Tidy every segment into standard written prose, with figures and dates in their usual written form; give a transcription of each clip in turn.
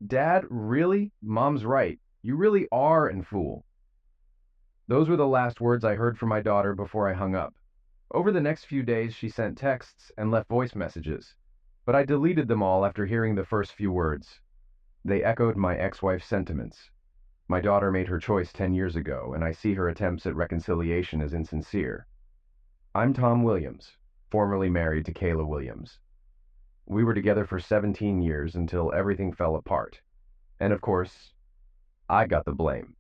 Dad, really? Mom's right. You really are an fool. Those were the last words I heard from my daughter before I hung up. Over the next few days, she sent texts and left voice messages, but I deleted them all after hearing the first few words. They echoed my ex-wife's sentiments. My daughter made her choice 10 years ago, and I see her attempts at reconciliation as insincere. I'm Tom Williams, formerly married to Kayla Williams. We were together for 17 years until everything fell apart. And of course, I got the blame.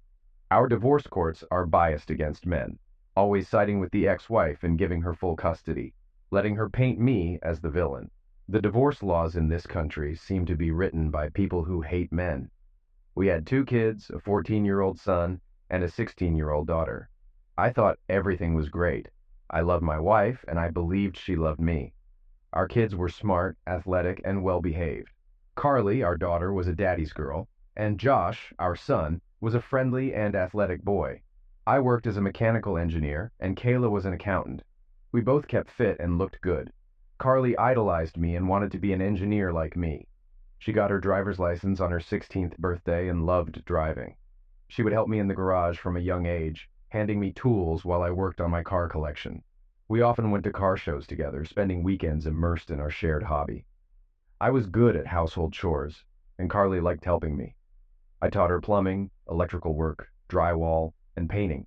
Our divorce courts are biased against men, always siding with the ex-wife and giving her full custody, letting her paint me as the villain. The divorce laws in this country seem to be written by people who hate men. We had 2 kids, a 14-year-old son and a 16-year-old daughter. I thought everything was great. I loved my wife, and I believed she loved me. Our kids were smart, athletic, and well-behaved. Carly, our daughter, was a daddy's girl, and Josh, our son, was a friendly and athletic boy. I worked as a mechanical engineer, and Kayla was an accountant. We both kept fit and looked good. Carly idolized me and wanted to be an engineer like me. She got her driver's license on her 16th birthday and loved driving. She would help me in the garage from a young age, handing me tools while I worked on my car collection. We often went to car shows together, spending weekends immersed in our shared hobby. I was good at household chores, and Carly liked helping me. I taught her plumbing, electrical work, drywall, and painting.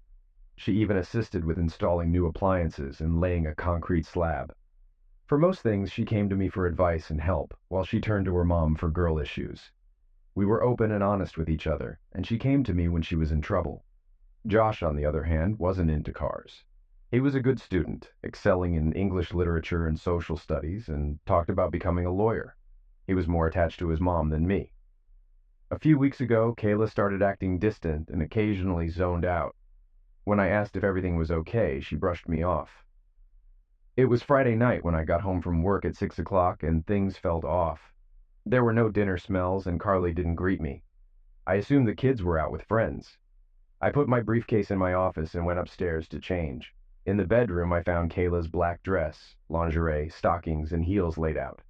She even assisted with installing new appliances and laying a concrete slab. For most things, she came to me for advice and help, while she turned to her mom for girl issues. We were open and honest with each other, and she came to me when she was in trouble. Josh, on the other hand, wasn't into cars. He was a good student, excelling in English literature and social studies, and talked about becoming a lawyer. He was more attached to his mom than me. A few weeks ago, Kayla started acting distant and occasionally zoned out. When I asked if everything was okay, she brushed me off. It was Friday night when I got home from work at 6 o'clock, and things felt off. There were no dinner smells, and Carly didn't greet me. I assumed the kids were out with friends. I put my briefcase in my office and went upstairs to change. In the bedroom, I found Kayla's black dress, lingerie, stockings, and heels laid out.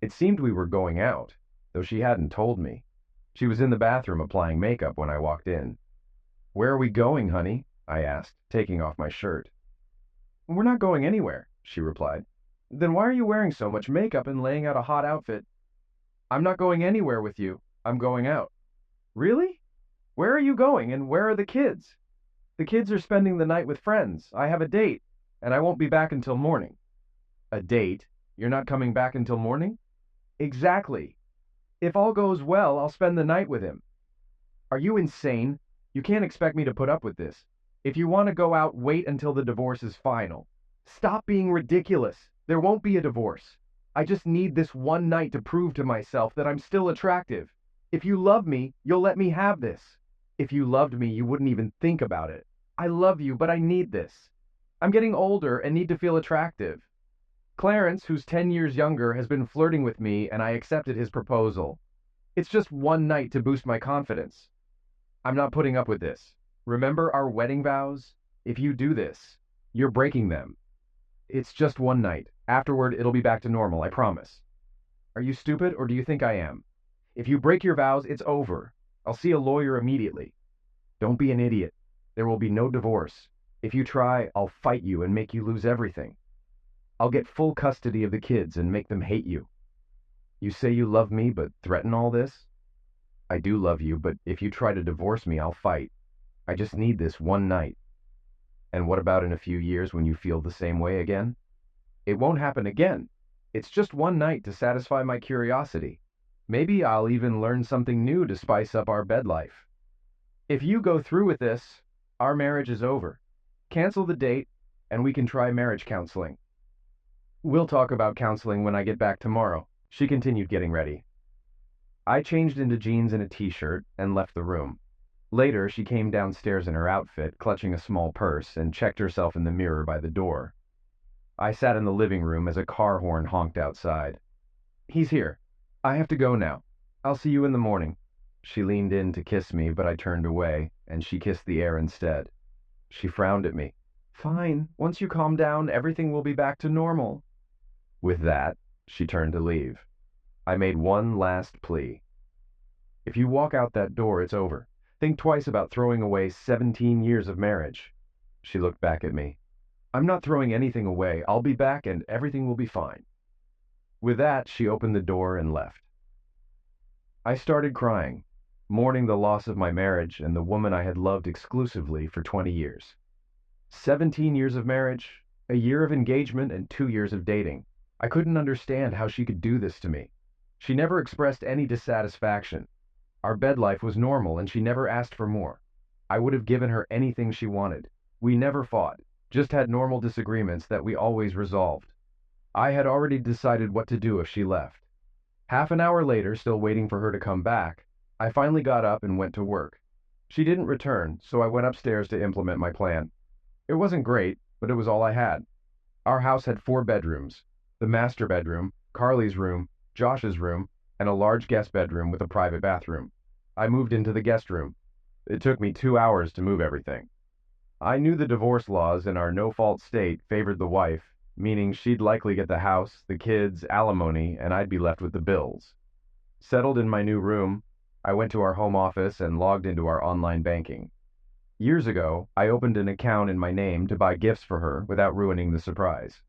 It seemed we were going out, though she hadn't told me. She was in the bathroom applying makeup when I walked in. "Where are we going, honey?" I asked, taking off my shirt. "We're not going anywhere," she replied. "Then why are you wearing so much makeup and laying out a hot outfit?" "I'm not going anywhere with you. I'm going out." "Really? Where are you going, and where are the kids?" "The kids are spending the night with friends. I have a date, and I won't be back until morning." "A date? You're not coming back until morning?" "Exactly. If all goes well, I'll spend the night with him." "Are you insane? You can't expect me to put up with this. If you want to go out, wait until the divorce is final." "Stop being ridiculous. There won't be a divorce. I just need this one night to prove to myself that I'm still attractive. If you love me, you'll let me have this. If you loved me, you wouldn't even think about it. I love you, but I need this. I'm getting older and need to feel attractive. Clarence, who's 10 years younger, has been flirting with me, and I accepted his proposal. It's just one night to boost my confidence. I'm not putting up with this. Remember our wedding vows? If you do this, you're breaking them. It's just one night. Afterward, it'll be back to normal, I promise." "Are you stupid, or do you think I am? If you break your vows, it's over. I'll see a lawyer immediately." "Don't be an idiot. There will be no divorce. If you try, I'll fight you and make you lose everything. I'll get full custody of the kids and make them hate you." "You say you love me, but threaten all this?" "I do love you, but if you try to divorce me, I'll fight. I just need this one night." "And what about in a few years when you feel the same way again?" "It won't happen again. It's just one night to satisfy my curiosity. Maybe I'll even learn something new to spice up our bed life. If you go through with this, our marriage is over. Cancel the date, and we can try marriage counseling." "We'll talk about counseling when I get back tomorrow." She continued getting ready. I changed into jeans and a t-shirt and left the room. Later, she came downstairs in her outfit, clutching a small purse, and checked herself in the mirror by the door. I sat in the living room as a car horn honked outside. "He's here. I have to go now. I'll see you in the morning." She leaned in to kiss me, but I turned away, and she kissed the air instead. She frowned at me. "Fine. Once you calm down, everything will be back to normal." With that, she turned to leave. I made one last plea. If you walk out that door, it's over. Think twice about throwing away 17 years of marriage. She looked back at me. I'm not throwing anything away. I'll be back and everything will be fine. With that, she opened the door and left. I started crying, mourning the loss of my marriage and the woman I had loved exclusively for 20 years. 17 years of marriage, a year of engagement, and 2 years of dating. I couldn't understand how she could do this to me. She never expressed any dissatisfaction. Our bed life was normal and she never asked for more. I would have given her anything she wanted. We never fought, just had normal disagreements that we always resolved. I had already decided what to do if she left. Half an hour later, still waiting for her to come back, I finally got up and went to work. She didn't return, so I went upstairs to implement my plan. It wasn't great, but it was all I had. Our house had 4 bedrooms: the master bedroom, Carly's room, Josh's room, and a large guest bedroom with a private bathroom. I moved into the guest room. It took me 2 hours to move everything. I knew the divorce laws in our no-fault state favored the wife, meaning she'd likely get the house, the kids, alimony, and I'd be left with the bills. Settled in my new room, I went to our home office and logged into our online banking. Years ago, I opened an account in my name to buy gifts for her without ruining the surprise.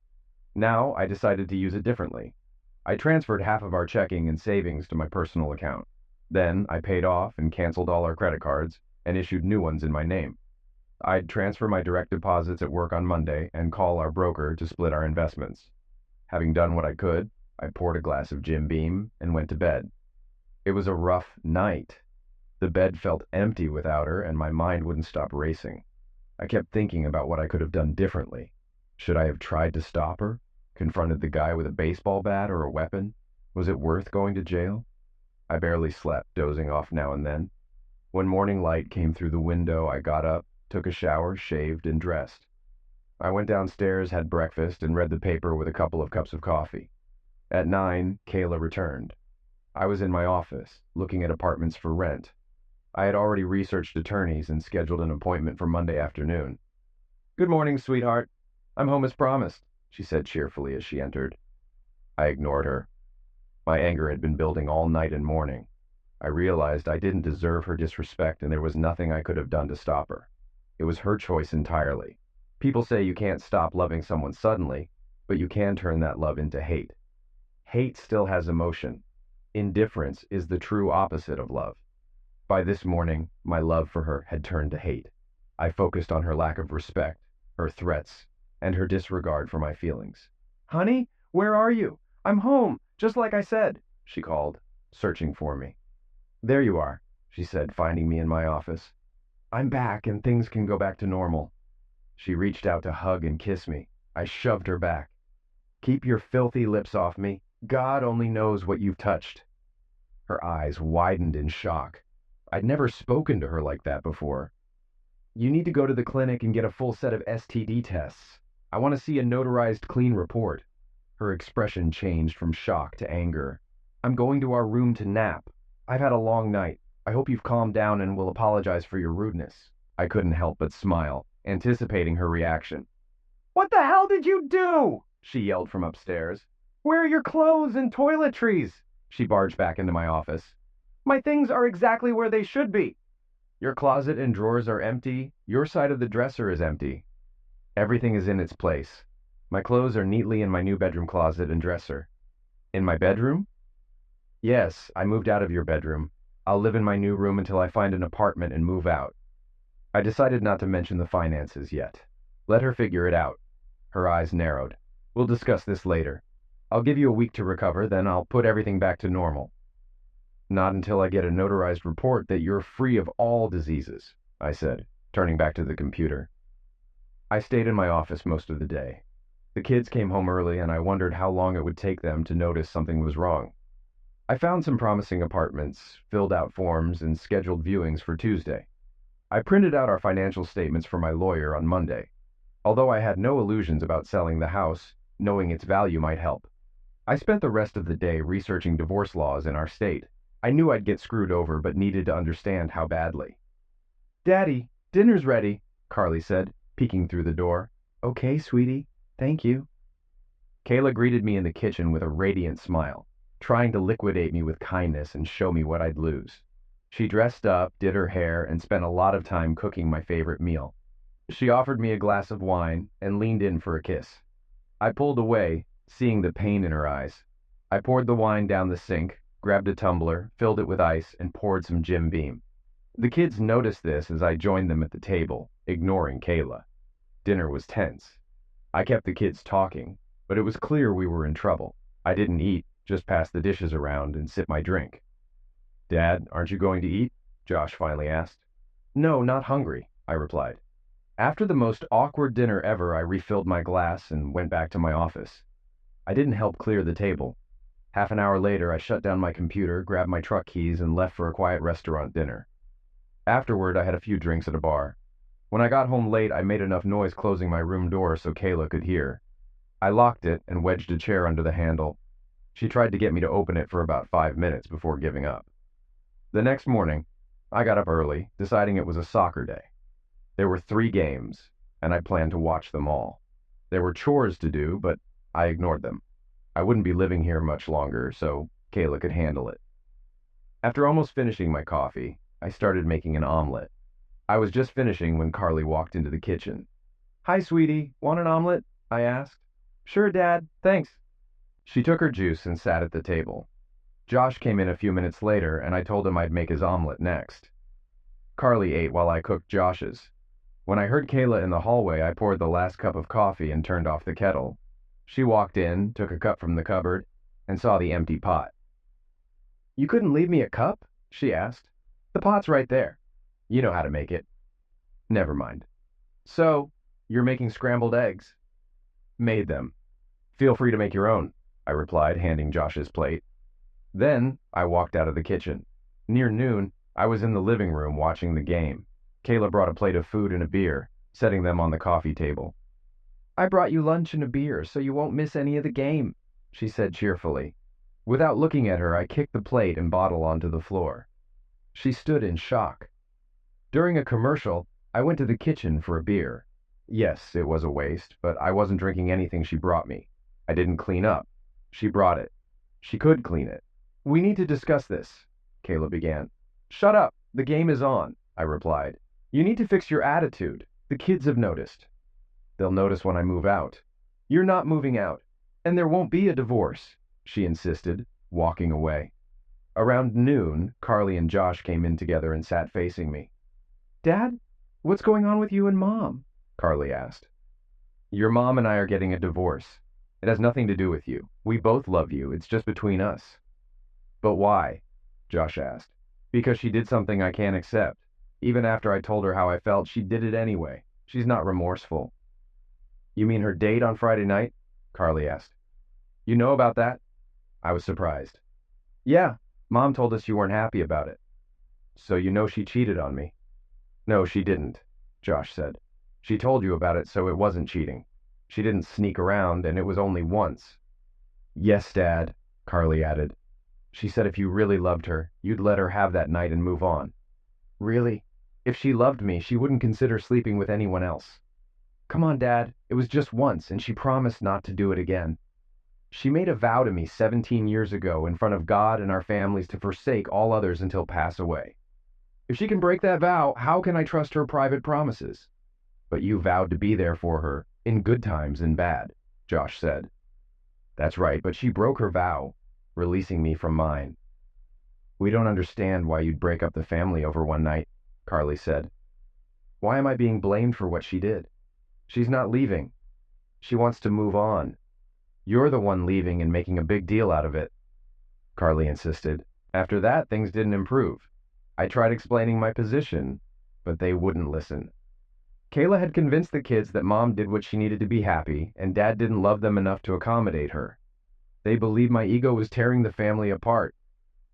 Now, I decided to use it differently. I transferred half of our checking and savings to my personal account. Then, I paid off and canceled all our credit cards and issued new ones in my name. I'd transfer my direct deposits at work on Monday and call our broker to split our investments. Having done what I could, I poured a glass of Jim Beam and went to bed. It was a rough night. The bed felt empty without her, and my mind wouldn't stop racing. I kept thinking about what I could have done differently. Should I have tried to stop her? Confronted the guy with a baseball bat or a weapon? Was it worth going to jail? I barely slept, dozing off now and then. When morning light came through the window, I got up, took a shower, shaved, and dressed. I went downstairs, had breakfast, and read the paper with a couple of cups of coffee. At 9, Kayla returned. I was in my office, looking at apartments for rent. I had already researched attorneys and scheduled an appointment for Monday afternoon. "Good morning, sweetheart. I'm home as promised," she said cheerfully as she entered. I ignored her. My anger had been building all night and morning. I realized I didn't deserve her disrespect and there was nothing I could have done to stop her. It was her choice entirely. People say you can't stop loving someone suddenly, but you can turn that love into hate. Hate still has emotion. Indifference is the true opposite of love. By this morning, my love for her had turned to hate. I focused on her lack of respect, her threats, and her disregard for my feelings. "Honey, where are you? I'm home, just like I said," she called, searching for me. "There you are," she said, finding me in my office. "I'm back and things can go back to normal." She reached out to hug and kiss me. I shoved her back. "Keep your filthy lips off me. God only knows what you've touched." Her eyes widened in shock. I'd never spoken to her like that before. "You need to go to the clinic and get a full set of STD tests. I want to see a notarized clean report." Her expression changed from shock to anger. "I'm going to our room to nap. I've had a long night. I hope you've calmed down and will apologize for your rudeness." I couldn't help but smile, anticipating her reaction. "What the hell did you do?" she yelled from upstairs. "Where are your clothes and toiletries?" She barged back into my office. "My things are exactly where they should be." "Your closet and drawers are empty. Your side of the dresser is empty." "Everything is in its place. My clothes are neatly in my new bedroom closet and dresser." "In my bedroom?" "Yes, I moved out of your bedroom. I'll live in my new room until I find an apartment and move out." I decided not to mention the finances yet. Let her figure it out. Her eyes narrowed. "We'll discuss this later. I'll give you a week to recover, then I'll put everything back to normal." "Not until I get a notarized report that you're free of all diseases," I said, turning back to the computer. I stayed in my office most of the day. The kids came home early and I wondered how long it would take them to notice something was wrong. I found some promising apartments, filled out forms, and scheduled viewings for Tuesday. I printed out our financial statements for my lawyer on Monday. Although I had no illusions about selling the house, knowing its value might help. I spent the rest of the day researching divorce laws in our state. I knew I'd get screwed over, but needed to understand how badly. "Daddy, dinner's ready," Carly said, peeking through the door. "Okay, sweetie. Thank you." Kayla greeted me in the kitchen with a radiant smile, trying to liquidate me with kindness and show me what I'd lose. She dressed up, did her hair, and spent a lot of time cooking my favorite meal. She offered me a glass of wine and leaned in for a kiss. I pulled away, seeing the pain in her eyes. I poured the wine down the sink, grabbed a tumbler, filled it with ice, and poured some Jim Beam. The kids noticed this as I joined them at the table, ignoring Kayla. Dinner was tense. I kept the kids talking, but it was clear we were in trouble. I didn't eat, just passed the dishes around and sipped my drink. "Dad, aren't you going to eat?" Josh finally asked. "No, not hungry," I replied. After the most awkward dinner ever, I refilled my glass and went back to my office. I didn't help clear the table. Half an hour later, I shut down my computer, grabbed my truck keys, and left for a quiet restaurant dinner. Afterward, I had a few drinks at a bar. When I got home late, I made enough noise closing my room door so Kayla could hear. I locked it and wedged a chair under the handle. She tried to get me to open it for about 5 minutes before giving up. The next morning, I got up early, deciding it was a soccer day. There were 3 games, and I planned to watch them all. There were chores to do, but I ignored them. I wouldn't be living here much longer, so Kayla could handle it. After almost finishing my coffee, I started making an omelet. I was just finishing when Carly walked into the kitchen. "Hi, sweetie. Want an omelet?" I asked. "Sure, Dad. Thanks." She took her juice and sat at the table. Josh came in a few minutes later, and I told him I'd make his omelet next. Carly ate while I cooked Josh's. When I heard Kayla in the hallway, I poured the last cup of coffee and turned off the kettle. She walked in, took a cup from the cupboard, and saw the empty pot. "You couldn't leave me a cup?" she asked. "The pot's right there. You know how to make it." "Never mind." "So, you're making scrambled eggs?" "Made them. Feel free to make your own," I replied, handing Josh's plate. Then I walked out of the kitchen. Near noon, I was in the living room watching the game. Kayla brought a plate of food and a beer, setting them on the coffee table. "I brought you lunch and a beer so you won't miss any of the game," she said cheerfully. Without looking at her, I kicked the plate and bottle onto the floor. She stood in shock. During a commercial, I went to the kitchen for a beer. Yes, it was a waste, but I wasn't drinking anything she brought me. I didn't clean up. She brought it. She could clean it. "We need to discuss this," Kayla began. "Shut up. The game is on," I replied. "You need to fix your attitude. The kids have noticed." "They'll notice when I move out." "You're not moving out. And there won't be a divorce," she insisted, walking away. Around noon, Carly and Josh came in together and sat facing me. "Dad, what's going on with you and Mom?" Carly asked. "Your mom and I are getting a divorce. It has nothing to do with you. We both love you. It's just between us." "But why?" Josh asked. "Because she did something I can't accept. Even after I told her how I felt, she did it anyway. She's not remorseful." "You mean her date on Friday night?" Carly asked. "You know about that?" I was surprised. "Yeah, Mom told us you weren't happy about it." "So you know she cheated on me?" "No, she didn't," Josh said. "She told you about it, so it wasn't cheating. She didn't sneak around, and it was only once." "Yes, Dad," Carly added. "She said if you really loved her, you'd let her have that night and move on." "Really? If she loved me, she wouldn't consider sleeping with anyone else." "Come on, Dad. It was just once, and she promised not to do it again. She made a vow to me 17 years ago in front of God and our families to forsake all others until pass away. If she can break that vow, how can I trust her private promises?" "But you vowed to be there for her, in good times and bad," Josh said. "That's right, but she broke her vow, releasing me from mine." "We don't understand why you'd break up the family over one night," Carly said. "Why am I being blamed for what she did? She's not leaving. She wants to move on. You're the one leaving and making a big deal out of it," Carly insisted. After that, things didn't improve. I tried explaining my position, but they wouldn't listen. Kayla had convinced the kids that Mom did what she needed to be happy, and Dad didn't love them enough to accommodate her. They believed my ego was tearing the family apart.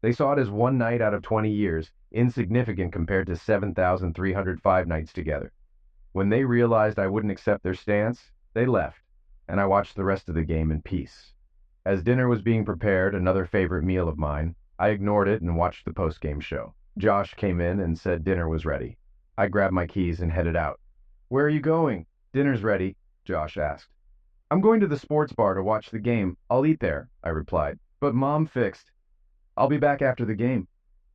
They saw it as one night out of 20 years, insignificant compared to 7,305 nights together. When they realized I wouldn't accept their stance, they left, and I watched the rest of the game in peace. As dinner was being prepared, another favorite meal of mine, I ignored it and watched the post-game show. Josh came in and said dinner was ready. I grabbed my keys and headed out. "Where are you going?" "Dinner's ready," Josh asked. "I'm going to the sports bar to watch the game. I'll eat there," I replied. "But Mom fixed." "I'll be back after the game."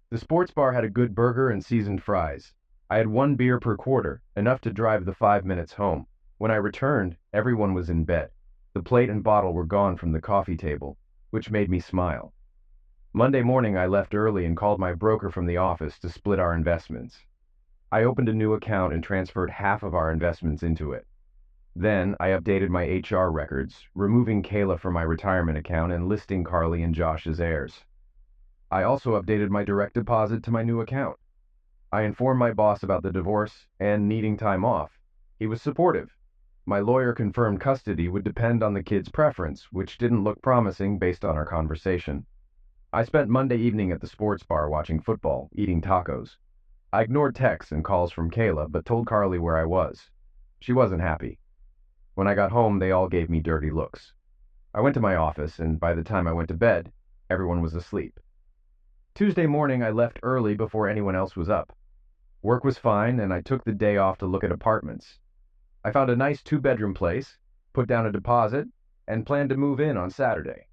The sports bar had a good burger and seasoned fries. I had one beer per quarter, enough to drive the 5 minutes home. When I returned, everyone was in bed. The plate and bottle were gone from the coffee table, which made me smile. Monday morning, I left early and called my broker from the office to split our investments. I opened a new account and transferred half of our investments into it. Then, I updated my HR records, removing Kayla from my retirement account and listing Carly and Josh as heirs. I also updated my direct deposit to my new account. I informed my boss about the divorce and needing time off. He was supportive. My lawyer confirmed custody would depend on the kid's preference, which didn't look promising based on our conversation. I spent Monday evening at the sports bar watching football, eating tacos. I ignored texts and calls from Kayla, but told Carly where I was. She wasn't happy. When I got home, they all gave me dirty looks. I went to my office, and by the time I went to bed, everyone was asleep. Tuesday morning, I left early before anyone else was up. Work was fine, and I took the day off to look at apartments. I found a nice two-bedroom place, put down a deposit, and planned to move in on Saturday.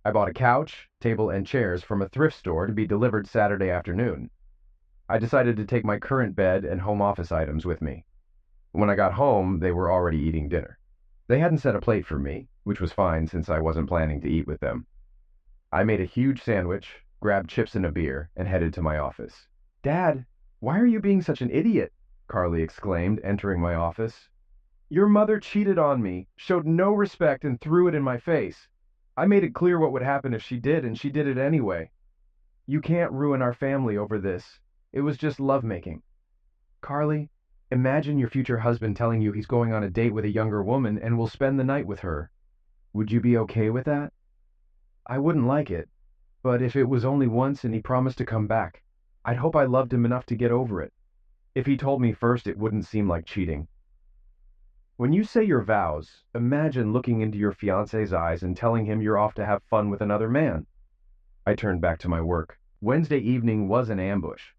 I bought a couch, table, and chairs from a thrift store to be delivered Saturday afternoon. I decided to take my current bed and home office items with me. When I got home, they were already eating dinner. They hadn't set a plate for me, which was fine since I wasn't planning to eat with them. I made a huge sandwich, grabbed chips and a beer, and headed to my office. "Dad, why are you being such an idiot?" Carly exclaimed, entering my office. "Your mother cheated on me, showed no respect, and threw it in my face. I made it clear what would happen if she did, and she did it anyway. You can't ruin our family over this. It was just lovemaking." "Carly, imagine your future husband telling you he's going on a date with a younger woman and will spend the night with her. Would you be okay with that?" "I wouldn't like it, but if it was only once and he promised to come back, I'd hope I loved him enough to get over it. If he told me first, it wouldn't seem like cheating." When you say your vows, imagine looking into your fiancé's eyes and telling him you're off to have fun with another man. I turned back to my work. Wednesday evening was an ambush.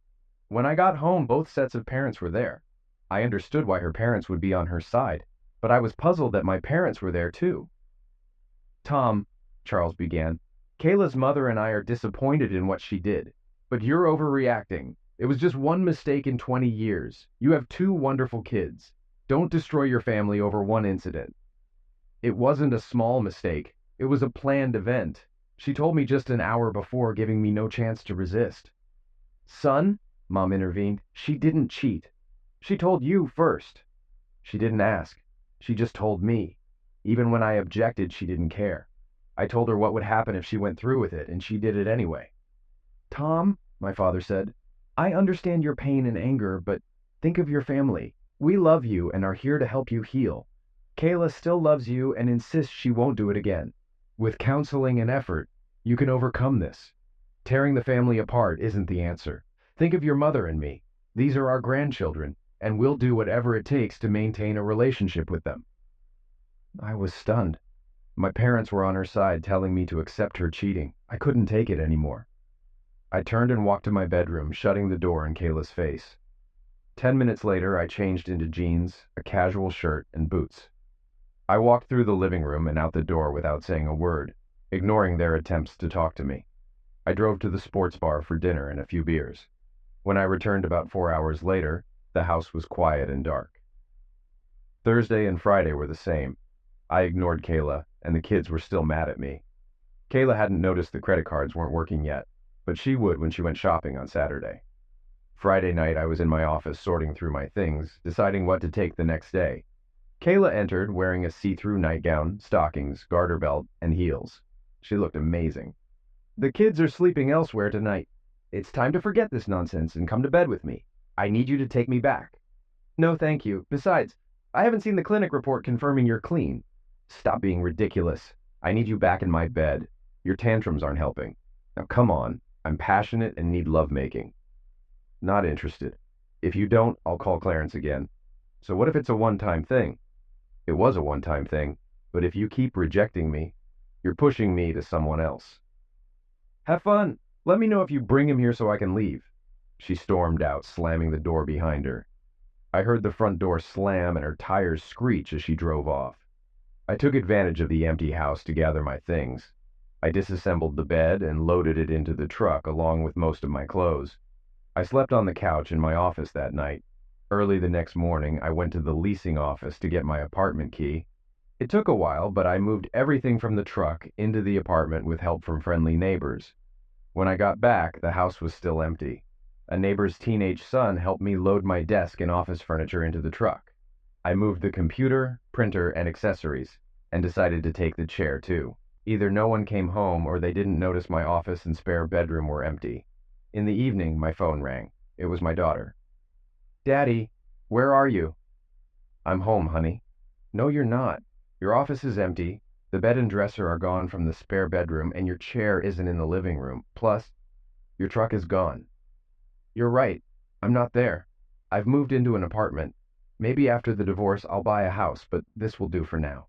When I got home, both sets of parents were there. I understood why her parents would be on her side, but I was puzzled that my parents were there too. "Tom," Charles began, "Kayla's mother and I are disappointed in what she did, but you're overreacting. It was just one mistake in 20 years. You have two wonderful kids. Don't destroy your family over one incident." "It wasn't a small mistake. It was a planned event. She told me just an hour before, giving me no chance to resist." "Son," Mom intervened, "she didn't cheat. She told you first." "She didn't ask. She just told me. Even when I objected, she didn't care. I told her what would happen if she went through with it, and she did it anyway." "Tom," my father said, "I understand your pain and anger, but think of your family. We love you and are here to help you heal. Kayla still loves you and insists she won't do it again. With counseling and effort, you can overcome this. Tearing the family apart isn't the answer. Think of your mother and me. These are our grandchildren, and we'll do whatever it takes to maintain a relationship with them." I was stunned. My parents were on her side telling me to accept her cheating. I couldn't take it anymore. I turned and walked to my bedroom, shutting the door in Kayla's face. 10 minutes later, I changed into jeans, a casual shirt, and boots. I walked through the living room and out the door without saying a word, ignoring their attempts to talk to me. I drove to the sports bar for dinner and a few beers. When I returned about 4 hours later, the house was quiet and dark. Thursday and Friday were the same. I ignored Kayla, and the kids were still mad at me. Kayla hadn't noticed the credit cards weren't working yet, but she would when she went shopping on Saturday. Friday night, I was in my office sorting through my things, deciding what to take the next day. Kayla entered wearing a see-through nightgown, stockings, garter belt, and heels. She looked amazing. "The kids are sleeping elsewhere tonight. It's time to forget this nonsense and come to bed with me. I need you to take me back." "No, thank you. Besides, I haven't seen the clinic report confirming you're clean." "Stop being ridiculous. I need you back in my bed. Your tantrums aren't helping. Now come on. I'm passionate and need lovemaking." "Not interested. If you don't, I'll call Clarence again." "So what if it's a one-time thing?" "It was a one-time thing, but if you keep rejecting me, you're pushing me to someone else." "Have fun. Let me know if you bring him here so I can leave." She stormed out, slamming the door behind her. I heard the front door slam and her tires screech as she drove off. I took advantage of the empty house to gather my things. I disassembled the bed and loaded it into the truck along with most of my clothes. I slept on the couch in my office that night. Early the next morning, I went to the leasing office to get my apartment key. It took a while, but I moved everything from the truck into the apartment with help from friendly neighbors. When I got back, the house was still empty. A neighbor's teenage son helped me load my desk and office furniture into the truck. I moved the computer, printer, and accessories, and decided to take the chair too. Either no one came home or they didn't notice my office and spare bedroom were empty. In the evening, my phone rang. It was my daughter. "Daddy, where are you?" "I'm home, honey." "No, you're not. Your office is empty, the bed and dresser are gone from the spare bedroom, and your chair isn't in the living room. Plus, your truck is gone." "You're right. I'm not there. I've moved into an apartment. Maybe after the divorce I'll buy a house, but this will do for now."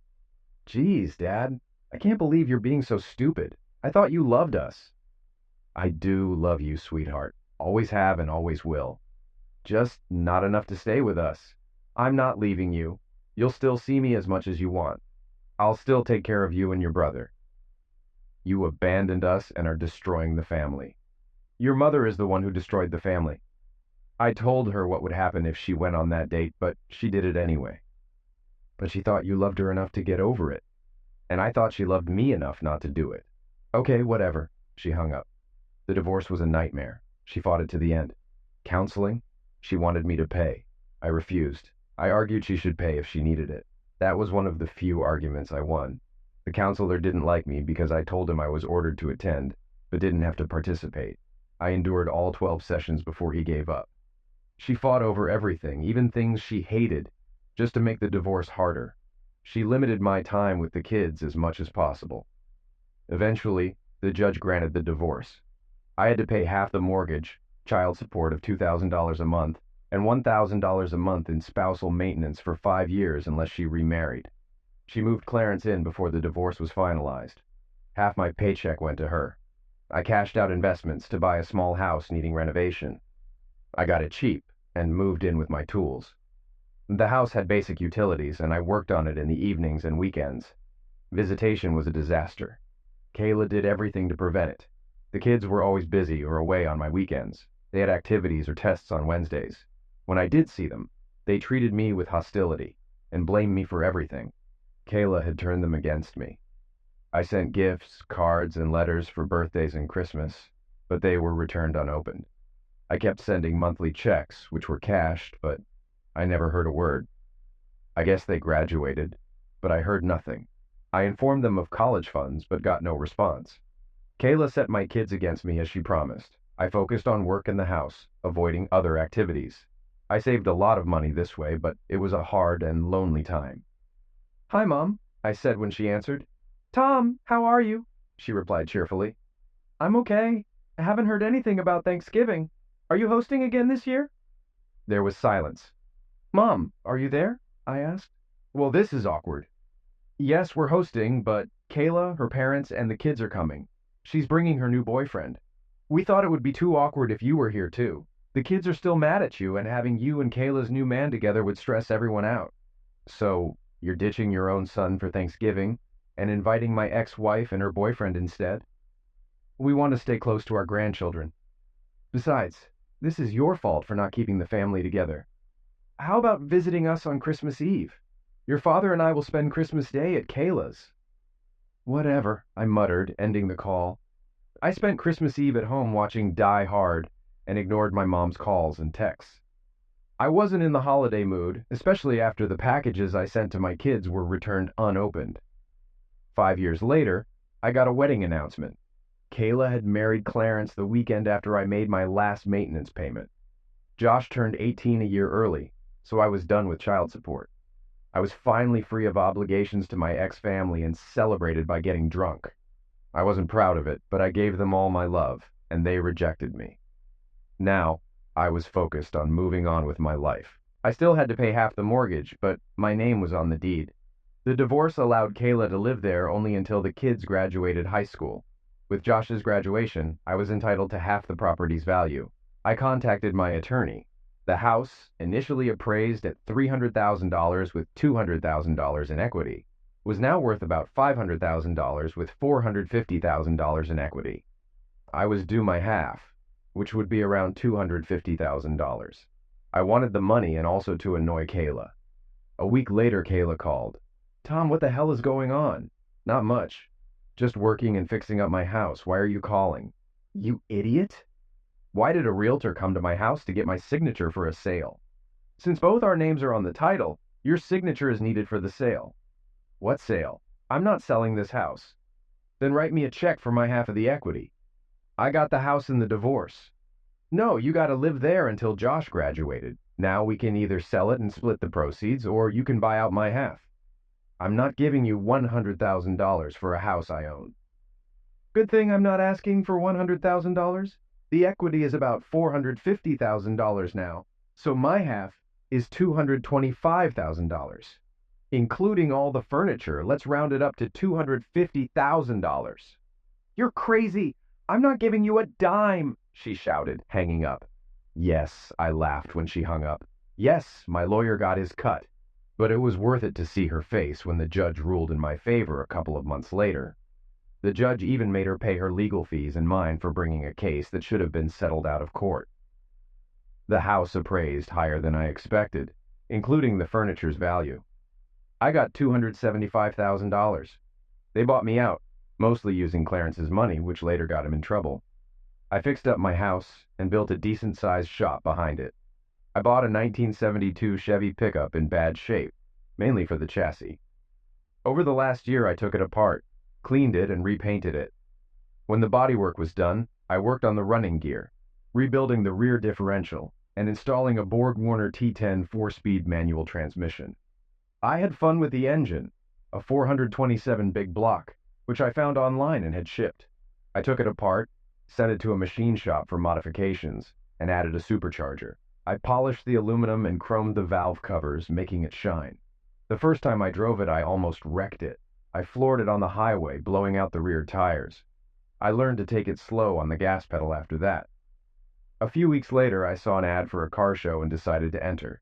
"Geez, Dad, I can't believe you're being so stupid. I thought you loved us." "I do love you, sweetheart. Always have and always will. Just not enough to stay with us. I'm not leaving you. You'll still see me as much as you want. I'll still take care of you and your brother. You abandoned us and are destroying the family. Your mother is the one who destroyed the family. I told her what would happen if she went on that date, but she did it anyway. But she thought you loved her enough to get over it, and I thought she loved me enough not to do it." "Okay, whatever." She hung up. The divorce was a nightmare. She fought it to the end. Counseling? She wanted me to pay. I refused. I argued she should pay if she needed it. That was one of the few arguments I won. The counselor didn't like me because I told him I was ordered to attend, but didn't have to participate. I endured all 12 sessions before he gave up. She fought over everything, even things she hated, just to make the divorce harder. She limited my time with the kids as much as possible. Eventually, the judge granted the divorce. I had to pay half the mortgage, child support of $2,000 a month, and $1,000 a month in spousal maintenance for 5 years unless she remarried. She moved Clarence in before the divorce was finalized. Half my paycheck went to her. I cashed out investments to buy a small house needing renovation. I got it cheap and moved in with my tools. The house had basic utilities, and I worked on it in the evenings and weekends. Visitation was a disaster. Kayla did everything to prevent it. The kids were always busy or away on my weekends. They had activities or tests on Wednesdays. When I did see them, they treated me with hostility and blamed me for everything. Kayla had turned them against me. I sent gifts, cards, and letters for birthdays and Christmas, but they were returned unopened. I kept sending monthly checks, which were cashed, but I never heard a word. I guess they graduated, but I heard nothing. I informed them of college funds, but got no response. Kayla set my kids against me as she promised. I focused on work and the house, avoiding other activities. I saved a lot of money this way, but it was a hard and lonely time. "Hi, Mom," I said when she answered. "Tom, how are you?" she replied cheerfully. "I'm okay. I haven't heard anything about Thanksgiving. Are you hosting again this year?" There was silence. "Mom, are you there?" I asked. "Well, this is awkward." "Yes, we're hosting, but Kayla, her parents, and the kids are coming. She's bringing her new boyfriend. We thought it would be too awkward if you were here, too. The kids are still mad at you, and having you and Kayla's new man together would stress everyone out." "So, you're ditching your own son for Thanksgiving and inviting my ex-wife and her boyfriend instead?" "We want to stay close to our grandchildren. Besides, this is your fault for not keeping the family together. How about visiting us on Christmas Eve? Your father and I will spend Christmas Day at Kayla's." "Whatever," I muttered, ending the call. I spent Christmas Eve at home watching Die Hard and ignored my mom's calls and texts. I wasn't in the holiday mood, especially after the packages I sent to my kids were returned unopened. 5 years later, I got a wedding announcement. Kayla had married Clarence the weekend after I made my last maintenance payment. Josh turned 18 a year early, so I was done with child support. I was finally free of obligations to my ex-family and celebrated by getting drunk. I wasn't proud of it, but I gave them all my love, and they rejected me. Now, I was focused on moving on with my life. I still had to pay half the mortgage, but my name was on the deed. The divorce allowed Kayla to live there only until the kids graduated high school. With Josh's graduation, I was entitled to half the property's value. I contacted my attorney. The house, initially appraised at $300,000 with $200,000 in equity, was now worth about $500,000 with $450,000 in equity. I was due my half, which would be around $250,000. I wanted the money and also to annoy Kayla. A week later, Kayla called. Tom, what the hell is going on? Not much. Just working and fixing up my house. Why are you calling? You idiot. Why did a realtor come to my house to get my signature for a sale? Since both our names are on the title, your signature is needed for the sale. What sale? I'm not selling this house. Then write me a check for my half of the equity. I got the house in the divorce. No, you got to live there until Josh graduated. Now we can either sell it and split the proceeds, or you can buy out my half. I'm not giving you $100,000 for a house I own. Good thing I'm not asking for $100,000. The equity is about $450,000 now, so my half is $225,000. Including all the furniture, let's round it up to $250,000. You're crazy. I'm not giving you a dime, she shouted, hanging up. Yes, I laughed when she hung up. Yes, my lawyer got his cut. But it was worth it to see her face when the judge ruled in my favor a couple of months later. The judge even made her pay her legal fees and mine for bringing a case that should have been settled out of court. The house appraised higher than I expected, including the furniture's value. I got $275,000. They bought me out, mostly using Clarence's money, which later got him in trouble. I fixed up my house and built a decent-sized shop behind it. I bought a 1972 Chevy pickup in bad shape, mainly for the chassis. Over the last year, I took it apart, cleaned it, and repainted it. When the bodywork was done, I worked on the running gear, rebuilding the rear differential, and installing a Borg-Warner T10 4-speed manual transmission. I had fun with the engine, a 427 big block, which I found online and had shipped. I took it apart, sent it to a machine shop for modifications, and added a supercharger. I polished the aluminum and chromed the valve covers, making it shine. The first time I drove it, I almost wrecked it. I floored it on the highway, blowing out the rear tires. I learned to take it slow on the gas pedal after that. A few weeks later, I saw an ad for a car show and decided to enter.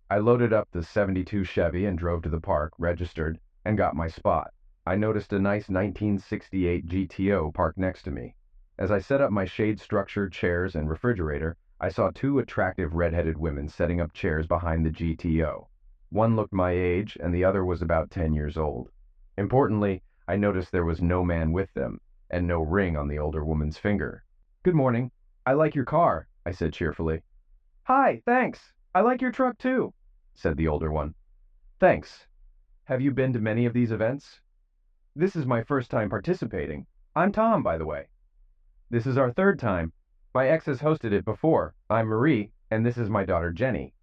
I loaded up the '72 Chevy and drove to the park, registered, and got my spot. I noticed a nice 1968 GTO parked next to me. As I set up my shade structure, chairs, and refrigerator, I saw two attractive red-headed women setting up chairs behind the GTO. One looked my age, and the other was about 10 years old. Importantly, I noticed there was no man with them, and no ring on the older woman's finger. Good morning. I like your car, I said cheerfully. Hi, thanks. I like your truck too, said the older one. Thanks. Have you been to many of these events? This is my first time participating. I'm Tom, by the way. This is our third time. My ex has hosted it before. I'm Marie, and this is my daughter Jenny.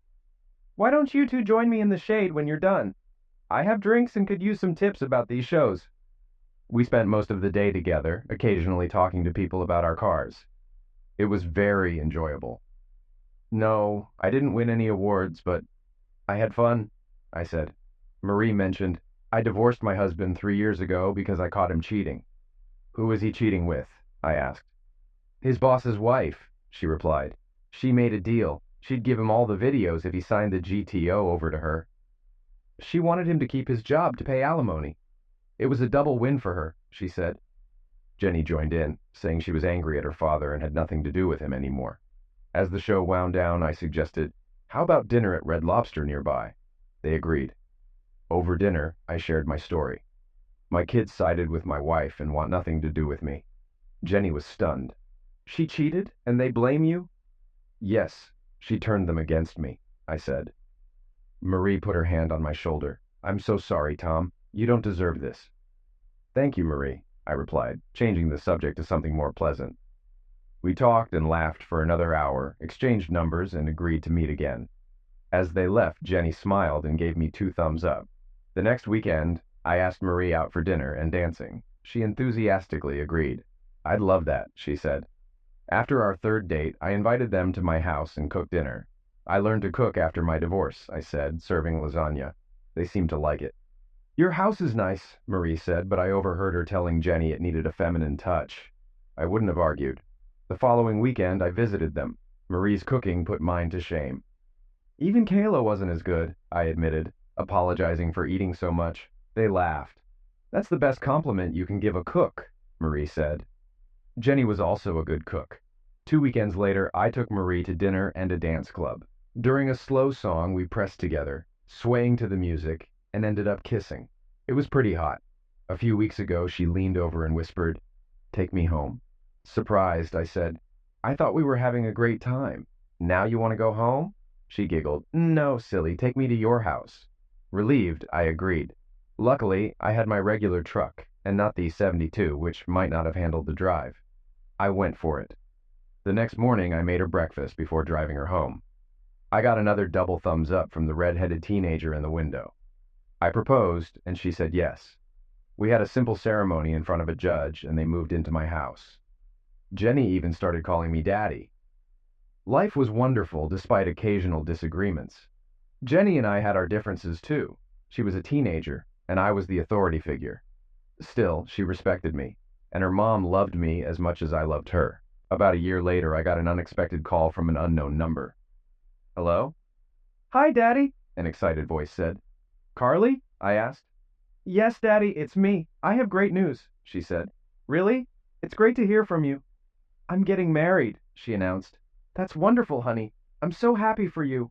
Why don't you two join me in the shade when you're done? I have drinks and could use some tips about these shows. We spent most of the day together, occasionally talking to people about our cars. It was very enjoyable. No, I didn't win any awards, but I had fun, I said. Marie mentioned, I divorced my husband 3 years ago because I caught him cheating. Who was he cheating with? I asked. His boss's wife, she replied. She made a deal. She'd give him all the videos if he signed the GTO over to her. She wanted him to keep his job to pay alimony. It was a double win for her, she said. Jenny joined in, saying she was angry at her father and had nothing to do with him anymore. As the show wound down, I suggested, how about dinner at Red Lobster nearby? They agreed. Over dinner, I shared my story. My kids sided with my wife and want nothing to do with me. Jenny was stunned. She cheated, and they blame you? Yes, she turned them against me, I said. Marie put her hand on my shoulder. I'm so sorry, Tom. You don't deserve this. Thank you, Marie, I replied, changing the subject to something more pleasant. We talked and laughed for another hour, exchanged numbers, and agreed to meet again. As they left, Jenny smiled and gave me 2 thumbs up. The next weekend, I asked Marie out for dinner and dancing. She enthusiastically agreed. I'd love that, she said. After our third date, I invited them to my house and cooked dinner. I learned to cook after my divorce, I said, serving lasagna. They seemed to like it. Your house is nice, Marie said, but I overheard her telling Jenny it needed a feminine touch. I wouldn't have argued. The following weekend, I visited them. Marie's cooking put mine to shame. Even Kayla wasn't as good, I admitted, apologizing for eating so much. They laughed. That's the best compliment you can give a cook, Marie said. Jenny was also a good cook. 2 weekends later, I took Marie to dinner and a dance club. During a slow song, we pressed together, swaying to the music, and ended up kissing. It was pretty hot. A few weeks ago, she leaned over and whispered, "Take me home." Surprised, I said, "I thought we were having a great time. Now you want to go home?" She giggled, "No, silly, take me to your house." Relieved, I agreed. Luckily, I had my regular truck, and not the 72, which might not have handled the drive. I went for it. The next morning, I made her breakfast before driving her home. I got another double thumbs up from the red-headed teenager in the window. I proposed, and she said yes. We had a simple ceremony in front of a judge, and they moved into my house. Jenny even started calling me Daddy. Life was wonderful despite occasional disagreements. Jenny and I had our differences too. She was a teenager, and I was the authority figure. Still, she respected me, and her mom loved me as much as I loved her. About a year later, I got an unexpected call from an unknown number. "Hello?" "Hi, Daddy," an excited voice said. "Carly?" I asked. "Yes, Daddy, it's me. I have great news," she said. "Really? It's great to hear from you." "I'm getting married," she announced. "That's wonderful, honey. I'm so happy for you."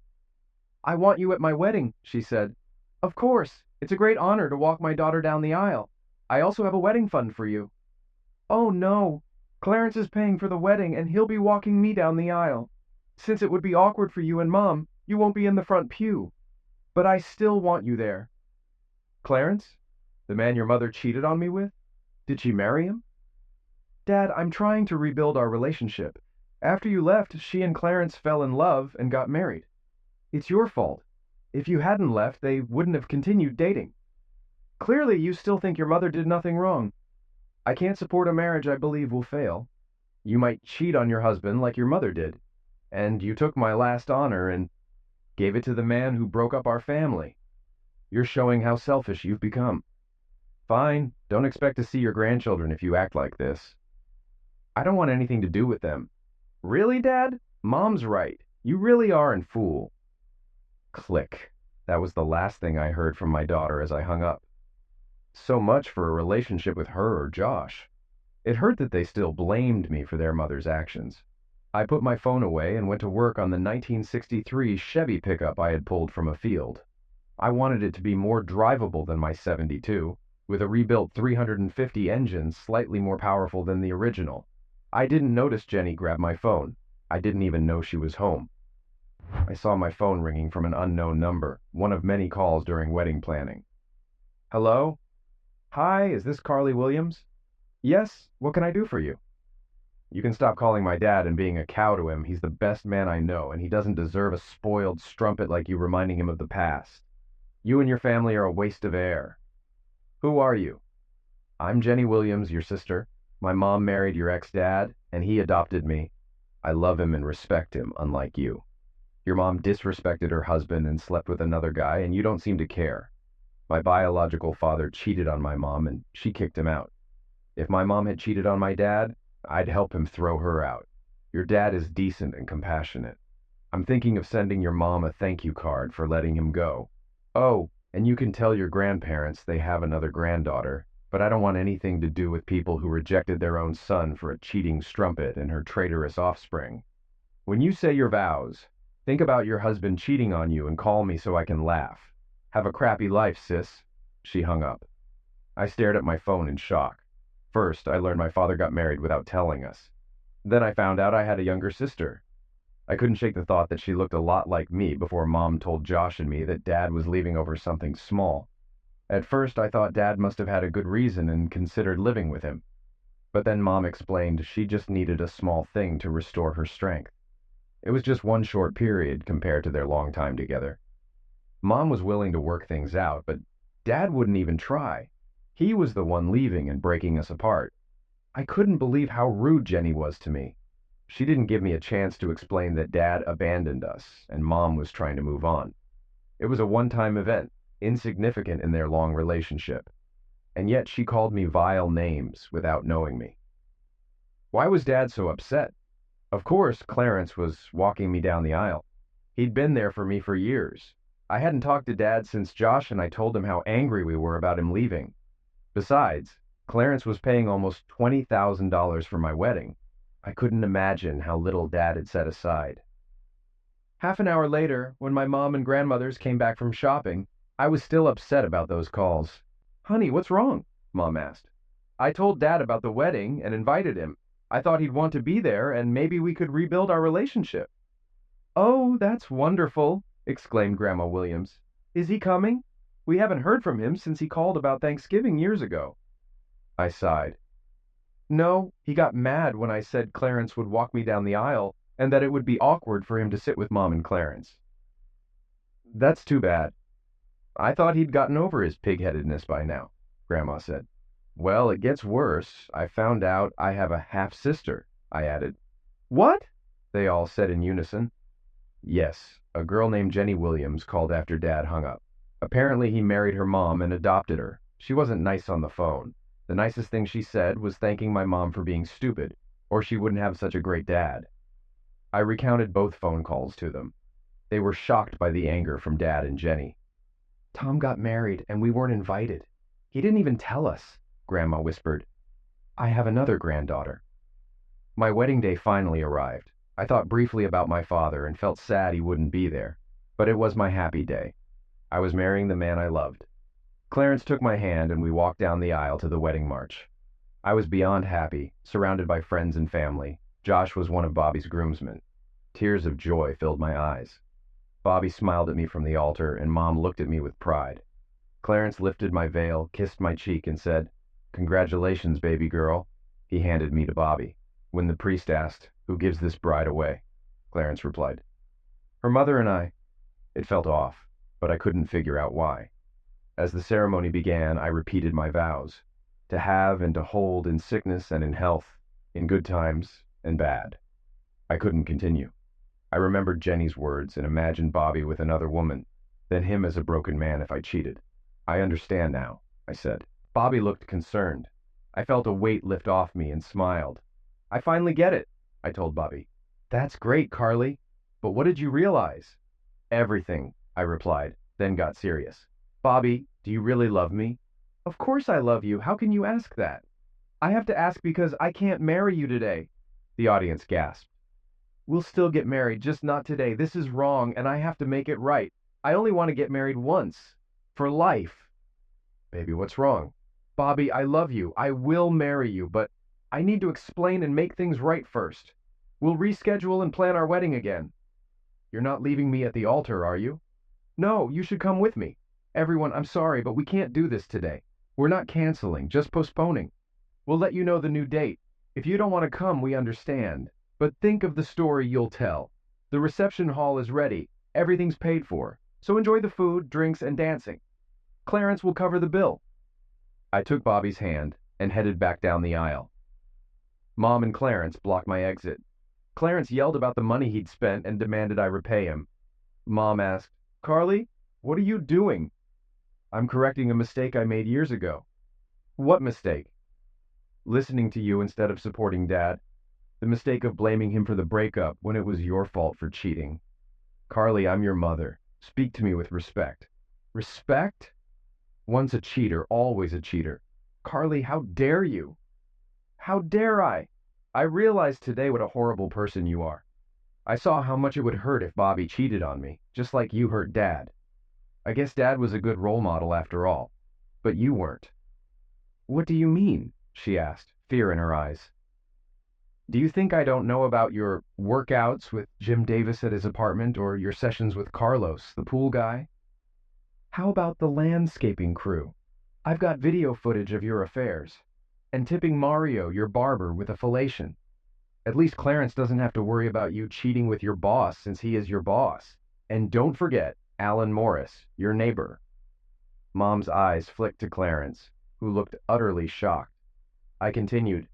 "I want you at my wedding," she said. "Of course. It's a great honor to walk my daughter down the aisle. I also have a wedding fund for you." "Oh, no. Clarence is paying for the wedding, and he'll be walking me down the aisle. Since it would be awkward for you and Mom, you won't be in the front pew. But I still want you there." "Clarence? The man your mother cheated on me with? Did she marry him?" "Dad, I'm trying to rebuild our relationship. After you left, she and Clarence fell in love and got married. It's your fault. If you hadn't left, they wouldn't have continued dating. Clearly, you still think your mother did nothing wrong. I can't support a marriage I believe will fail. You might cheat on your husband like your mother did. And you took my last honor and gave it to the man who broke up our family. You're showing how selfish you've become. Fine, don't expect to see your grandchildren if you act like this. I don't want anything to do with them." "Really, Dad? Mom's right. You really are a fool." Click. That was the last thing I heard from my daughter as I hung up. So much for a relationship with her or Josh. It hurt that they still blamed me for their mother's actions. I put my phone away and went to work on the 1963 Chevy pickup I had pulled from a field. I wanted it to be more drivable than my 72, with a rebuilt 350 engine slightly more powerful than the original. I didn't notice Jenny grab my phone. I didn't even know she was home. I saw my phone ringing from an unknown number, one of many calls during wedding planning. "Hello? Hi, is this Carly Williams?" "Yes, what can I do for you?" "You can stop calling my dad and being a cow to him. He's the best man I know, and he doesn't deserve a spoiled strumpet like you reminding him of the past. You and your family are a waste of air." "Who are you?" "I'm Jenny Williams, your sister. My mom married your ex-dad, and he adopted me. I love him and respect him, unlike you. Your mom disrespected her husband and slept with another guy, and you don't seem to care. My biological father cheated on my mom, and she kicked him out. If my mom had cheated on my dad, I'd help him throw her out. Your dad is decent and compassionate. I'm thinking of sending your mom a thank you card for letting him go. Oh, and you can tell your grandparents they have another granddaughter, but I don't want anything to do with people who rejected their own son for a cheating strumpet and her traitorous offspring. When you say your vows, think about your husband cheating on you and call me so I can laugh. Have a crappy life, sis." She hung up. I stared at my phone in shock. First, I learned my father got married without telling us. Then I found out I had a younger sister. I couldn't shake the thought that she looked a lot like me before Mom told Josh and me that Dad was leaving over something small. At first, I thought Dad must have had a good reason and considered living with him. But then Mom explained she just needed a small thing to restore her strength. It was just one short period compared to their long time together. Mom was willing to work things out, but Dad wouldn't even try. He was the one leaving and breaking us apart. I couldn't believe how rude Jenny was to me. She didn't give me a chance to explain that Dad abandoned us and Mom was trying to move on. It was a one-time event, insignificant in their long relationship. And yet she called me vile names without knowing me. Why was Dad so upset? Of course, Clarence was walking me down the aisle. He'd been there for me for years. I hadn't talked to Dad since Josh and I told him how angry we were about him leaving. Besides, Clarence was paying almost $20,000 for my wedding. I couldn't imagine how little Dad had set aside. Half an hour later, when my mom and grandmothers came back from shopping, I was still upset about those calls. "Honey, what's wrong?" Mom asked. "I told Dad about the wedding and invited him. I thought he'd want to be there and maybe we could rebuild our relationship." "Oh, that's wonderful," exclaimed Grandma Williams. "Is he coming? We haven't heard from him since he called about Thanksgiving years ago." I sighed. "No, he got mad when I said Clarence would walk me down the aisle and that it would be awkward for him to sit with Mom and Clarence." "That's too bad. I thought he'd gotten over his pig-headedness by now," Grandma said. "Well, it gets worse. I found out I have a half-sister," I added. "What?" they all said in unison. "Yes, a girl named Jenny Williams called after Dad hung up. Apparently he married her mom and adopted her. She wasn't nice on the phone. The nicest thing she said was thanking my mom for being stupid, or she wouldn't have such a great dad." I recounted both phone calls to them. They were shocked by the anger from Dad and Jenny. "Tom got married and we weren't invited. He didn't even tell us," Grandma whispered. "I have another granddaughter." My wedding day finally arrived. I thought briefly about my father and felt sad he wouldn't be there, but it was my happy day. I was marrying the man I loved. Clarence took my hand and we walked down the aisle to the wedding march. I was beyond happy, surrounded by friends and family. Josh was one of Bobby's groomsmen. Tears of joy filled my eyes. Bobby smiled at me from the altar, and Mom looked at me with pride. Clarence lifted my veil, kissed my cheek, and said, "Congratulations, baby girl." He handed me to Bobby. When the priest asked, "Who gives this bride away?" Clarence replied, "Her mother and I." It felt off, but I couldn't figure out why. As the ceremony began, I repeated my vows, to have and to hold in sickness and in health, in good times and bad. I couldn't continue. I remembered Jenny's words and imagined Bobby with another woman, then him as a broken man if I cheated. "I understand now," I said. Bobby looked concerned. I felt a weight lift off me and smiled. "I finally get it," I told Bobby. "That's great, Carly. But what did you realize?" "Everything," I replied, then got serious. "Bobby, do you really love me?" "Of course I love you. How can you ask that?" "I have to ask because I can't marry you today." The audience gasped. "We'll still get married, just not today. This is wrong, and I have to make it right. I only want to get married once. For life." "Baby, what's wrong?" "Bobby, I love you. I will marry you, but I need to explain and make things right first. We'll reschedule and plan our wedding again." "You're not leaving me at the altar, are you?" "No, you should come with me. Everyone, I'm sorry, but we can't do this today. We're not canceling, just postponing. We'll let you know the new date. If you don't want to come, we understand. But think of the story you'll tell. The reception hall is ready. Everything's paid for. So enjoy the food, drinks, and dancing. Clarence will cover the bill." I took Bobby's hand and headed back down the aisle. Mom and Clarence blocked my exit. Clarence yelled about the money he'd spent and demanded I repay him. Mom asked, "Carly, what are you doing?" "I'm correcting a mistake I made years ago." "What mistake?" "Listening to you instead of supporting Dad. The mistake of blaming him for the breakup when it was your fault for cheating. Carly, I'm your mother. Speak to me with respect." "Respect? Once a cheater, always a cheater. Carly, how dare you?" "How dare I? I realized today what a horrible person you are. I saw how much it would hurt if Bobby cheated on me, just like you hurt Dad. I guess Dad was a good role model after all, but you weren't." "What do you mean?" she asked, fear in her eyes. "Do you think I don't know about your workouts with Jim Davis at his apartment or your sessions with Carlos, the pool guy? How about the landscaping crew? I've got video footage of your affairs. And tipping Mario, your barber, with a fellation. At least Clarence doesn't have to worry about you cheating with your boss since he is your boss. And don't forget Alan Morris, your neighbor." Mom's eyes flicked to Clarence, who looked utterly shocked. I continued,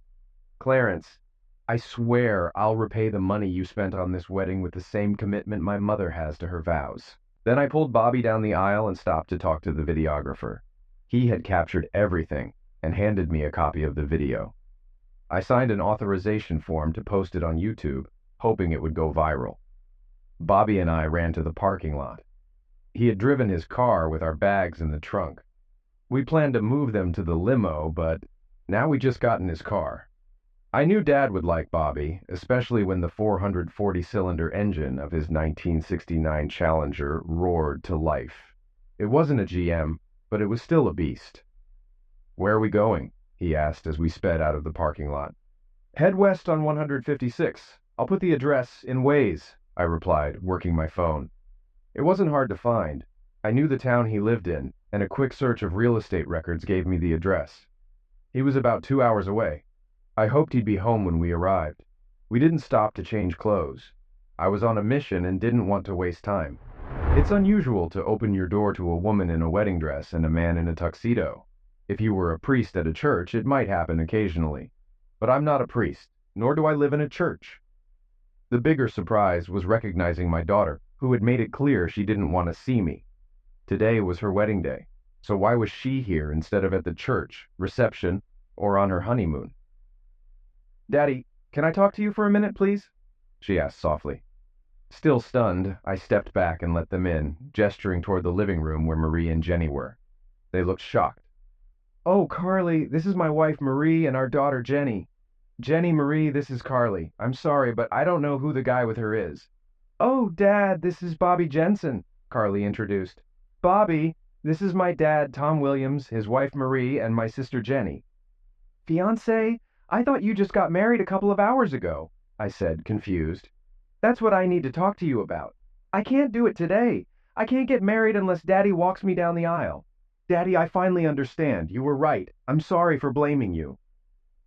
"Clarence, I swear I'll repay the money you spent on this wedding with the same commitment my mother has to her vows." Then I pulled Bobby down the aisle and stopped to talk to the videographer. He had captured everything and handed me a copy of the video. I signed an authorization form to post it on YouTube, hoping it would go viral. Bobby and I ran to the parking lot. He had driven his car with our bags in the trunk. We planned to move them to the limo, but now we just got in his car. I knew Dad would like Bobby, especially when the 440-cylinder engine of his 1969 Challenger roared to life. It wasn't a GM, but it was still a beast. "Where are we going?" he asked as we sped out of the parking lot. "Head west on 156. I'll put the address in Waze," I replied, working my phone. It wasn't hard to find. I knew the town he lived in, and a quick search of real estate records gave me the address. He was about 2 hours away. I hoped he'd be home when we arrived. We didn't stop to change clothes. I was on a mission and didn't want to waste time. It's unusual to open your door to a woman in a wedding dress and a man in a tuxedo. If you were a priest at a church, it might happen occasionally. But I'm not a priest, nor do I live in a church. The bigger surprise was recognizing my daughter, who had made it clear she didn't want to see me. Today was her wedding day, so why was she here instead of at the church, reception, or on her honeymoon? "Daddy, can I talk to you for a minute, please?" she asked softly. Still stunned, I stepped back and let them in, gesturing toward the living room where Marie and Jenny were. They looked shocked. "Oh, Carly, this is my wife Marie and our daughter Jenny." "Jenny, Marie, this is Carly. I'm sorry, but I don't know who the guy with her is." "Oh, Dad, this is Bobby Jensen," Carly introduced. "Bobby, this is my dad, Tom Williams, his wife Marie, and my sister Jenny." "Fiancé? I thought you just got married a couple of hours ago," I said, confused. "That's what I need to talk to you about. I can't do it today. I can't get married unless Daddy walks me down the aisle." "Daddy, I finally understand. You were right. I'm sorry for blaming you.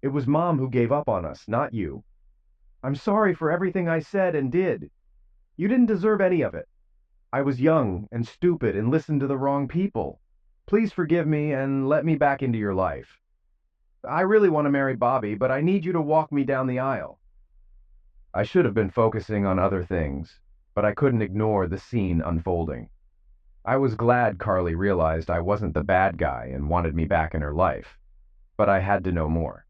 It was Mom who gave up on us, not you. I'm sorry for everything I said and did. You didn't deserve any of it. I was young and stupid and listened to the wrong people. Please forgive me and let me back into your life. I really want to marry Bobby, but I need you to walk me down the aisle." I should have been focusing on other things, but I couldn't ignore the scene unfolding. I was glad Carly realized I wasn't the bad guy and wanted me back in her life, but I had to know more.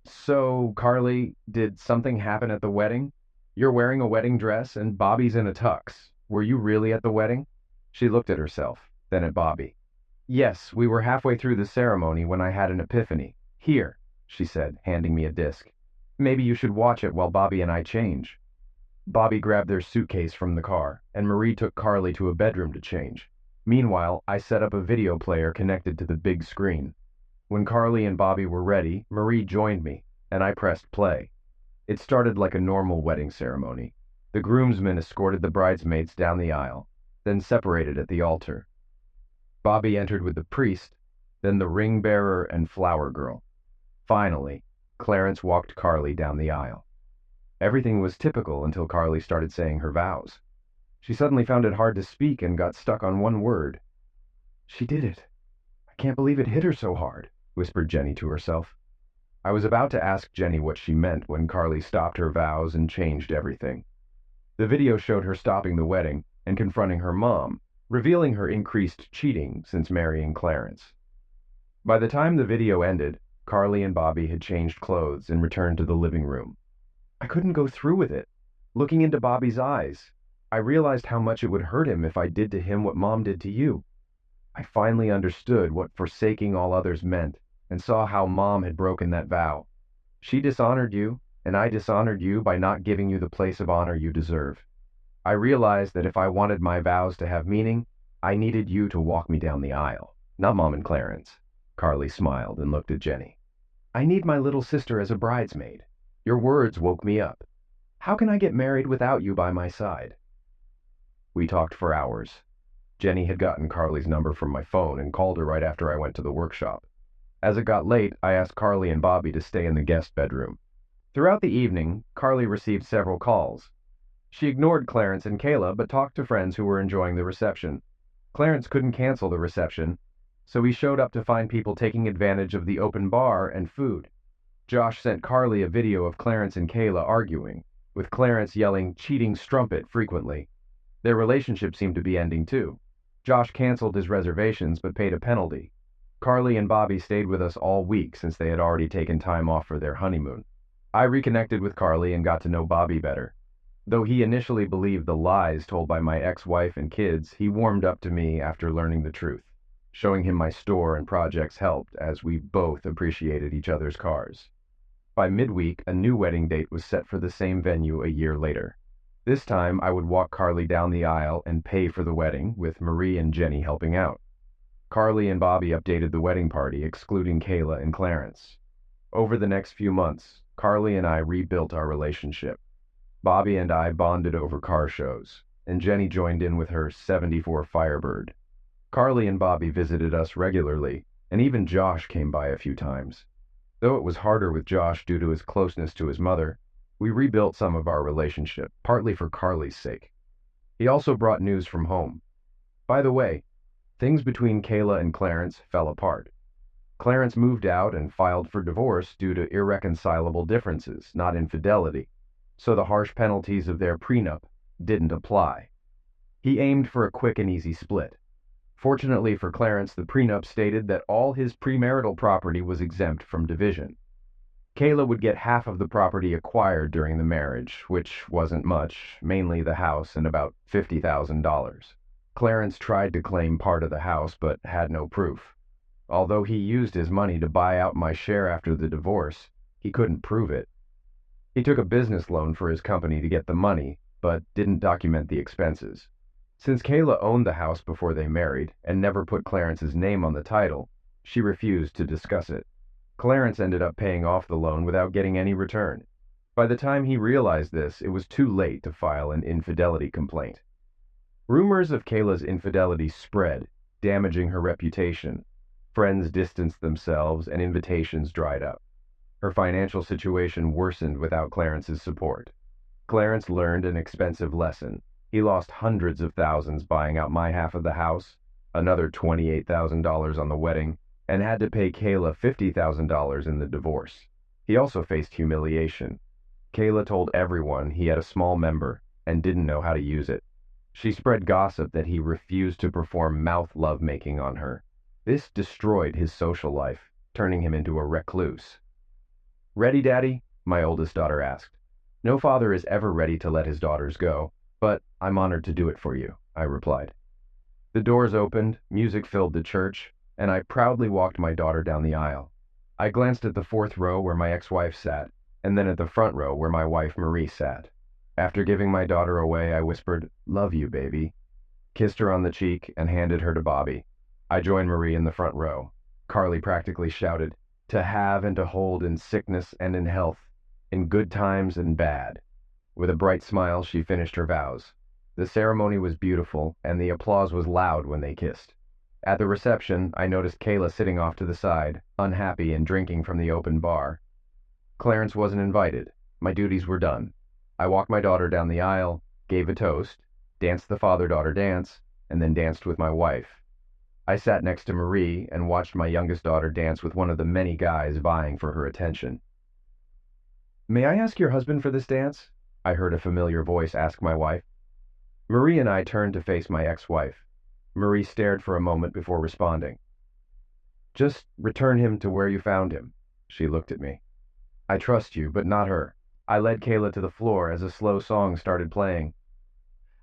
"So, Carly, did something happen at the wedding? You're wearing a wedding dress and Bobby's in a tux. Were you really at the wedding?" She looked at herself, then at Bobby. "Yes, we were halfway through the ceremony when I had an epiphany. Here," she said, handing me a disc. "Maybe you should watch it while Bobby and I change." Bobby grabbed their suitcase from the car, and Marie took Carly to a bedroom to change. Meanwhile, I set up a video player connected to the big screen. When Carly and Bobby were ready, Marie joined me, and I pressed play. It started like a normal wedding ceremony. The groomsmen escorted the bridesmaids down the aisle, then separated at the altar. Bobby entered with the priest, then the ring bearer and flower girl. Finally, Clarence walked Carly down the aisle. Everything was typical until Carly started saying her vows. She suddenly found it hard to speak and got stuck on one word. "She did it. I can't believe it hit her so hard," whispered Jenny to herself. I was about to ask Jenny what she meant when Carly stopped her vows and changed everything. The video showed her stopping the wedding and confronting her mom, revealing her increased cheating since marrying Clarence. By the time the video ended, Carly and Bobby had changed clothes and returned to the living room. I couldn't go through with it. Looking into Bobby's eyes, I realized how much it would hurt him if I did to him what Mom did to you. I finally understood what forsaking all others meant and saw how Mom had broken that vow. She dishonored you, and I dishonored you by not giving you the place of honor you deserve. I realized that if I wanted my vows to have meaning, I needed you to walk me down the aisle, not Mom and Clarence. Carly smiled and looked at Jenny. "I need my little sister as a bridesmaid. Your words woke me up. How can I get married without you by my side?" We talked for hours. Jenny had gotten Carly's number from my phone and called her right after I went to the workshop. As it got late, I asked Carly and Bobby to stay in the guest bedroom. Throughout the evening, Carly received several calls. She ignored Clarence and Kayla, but talked to friends who were enjoying the reception. Clarence couldn't cancel the reception, so he showed up to find people taking advantage of the open bar and food. Josh sent Carly a video of Clarence and Kayla arguing, with Clarence yelling "cheating strumpet" frequently. Their relationship seemed to be ending too. Josh canceled his reservations but paid a penalty. Carly and Bobby stayed with us all week since they had already taken time off for their honeymoon. I reconnected with Carly and got to know Bobby better. Though he initially believed the lies told by my ex-wife and kids, he warmed up to me after learning the truth. Showing him my store and projects helped, as we both appreciated each other's cars. By midweek, a new wedding date was set for the same venue a year later. This time, I would walk Carly down the aisle and pay for the wedding, with Marie and Jenny helping out. Carly and Bobby updated the wedding party, excluding Kayla and Clarence. Over the next few months, Carly and I rebuilt our relationship. Bobby and I bonded over car shows, and Jenny joined in with her '74 Firebird. Carly and Bobby visited us regularly, and even Josh came by a few times. Though it was harder with Josh due to his closeness to his mother, we rebuilt some of our relationship, partly for Carly's sake. He also brought news from home. By the way, things between Kayla and Clarence fell apart. Clarence moved out and filed for divorce due to irreconcilable differences, not infidelity, so the harsh penalties of their prenup didn't apply. He aimed for a quick and easy split. Fortunately for Clarence, the prenup stated that all his premarital property was exempt from division. Kayla would get half of the property acquired during the marriage, which wasn't much, mainly the house and about $50,000. Clarence tried to claim part of the house, but had no proof. Although he used his money to buy out my share after the divorce, he couldn't prove it. He took a business loan for his company to get the money, but didn't document the expenses. Since Kayla owned the house before they married and never put Clarence's name on the title, she refused to discuss it. Clarence ended up paying off the loan without getting any return. By the time he realized this, it was too late to file an infidelity complaint. Rumors of Kayla's infidelity spread, damaging her reputation. Friends distanced themselves and invitations dried up. Her financial situation worsened without Clarence's support. Clarence learned an expensive lesson. He lost hundreds of thousands buying out my half of the house, another $28,000 on the wedding, and had to pay Kayla $50,000 in the divorce. He also faced humiliation. Kayla told everyone he had a small member and didn't know how to use it. She spread gossip that he refused to perform mouth lovemaking on her. This destroyed his social life, turning him into a recluse. "Ready, Daddy?" my oldest daughter asked. "No father is ever ready to let his daughters go, but I'm honored to do it for you," I replied. The doors opened, music filled the church, and I proudly walked my daughter down the aisle. I glanced at the fourth row where my ex-wife sat, and then at the front row where my wife Marie sat. After giving my daughter away, I whispered, "Love you, baby," kissed her on the cheek, and handed her to Bobby. I joined Marie in the front row. Carly practically shouted, "To have and to hold in sickness and in health, in good times and bad." With a bright smile, she finished her vows. The ceremony was beautiful, and the applause was loud when they kissed. At the reception, I noticed Kayla sitting off to the side, unhappy and drinking from the open bar. Clarence wasn't invited. My duties were done. I walked my daughter down the aisle, gave a toast, danced the father-daughter dance, and then danced with my wife. I sat next to Marie and watched my youngest daughter dance with one of the many guys vying for her attention. "May I ask your husband for this dance?" I heard a familiar voice ask my wife. Marie and I turned to face my ex-wife. Marie stared for a moment before responding. "Just return him to where you found him." She looked at me. "I trust you, but not her." I led Kayla to the floor as a slow song started playing.